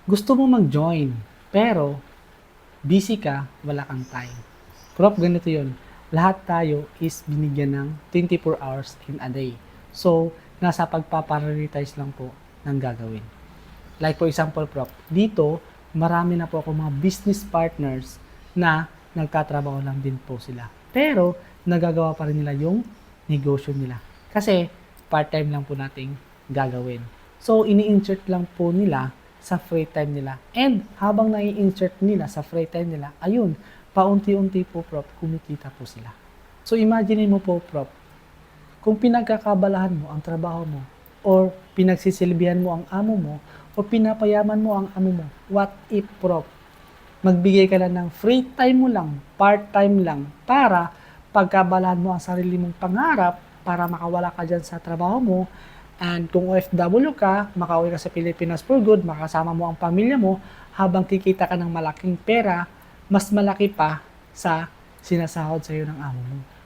Gusto mo mag-join, pero busy ka, wala kang time. Prof, ganito yun. Lahat tayo is binigyan ng 24 hours in a day. So, nasa pagpaprioritize lang po ng gagawin. Like for example, Prof, dito, marami na po ako mga business partners na nagtatrabaho lang din po sila. Pero, nagagawa pa rin nila yung negosyo nila. Kasi, part-time lang po nating gagawin. So, ini-insert lang po nila sa free time nila. And, habang nai-insert nila sa free time nila, ayun, paunti-unti po, Prof, kumikita po sila. So, imagine mo po, Prof, kung pinagkakabalahan mo ang trabaho mo, or pinagsisilbihan mo ang amo mo, o pinapayaman mo ang amo mo, what if, Prof, magbigay ka lang ng free time mo lang, part-time lang, para pagkabalahan mo ang sarili mong pangarap, para makawala ka dyan sa trabaho mo, and kung OFW ka, makauwi ka sa Pilipinas for good, makasama mo ang pamilya mo, habang kikita ka ng malaking pera, mas malaki pa sa sinasahod sa'yo ng amo mo.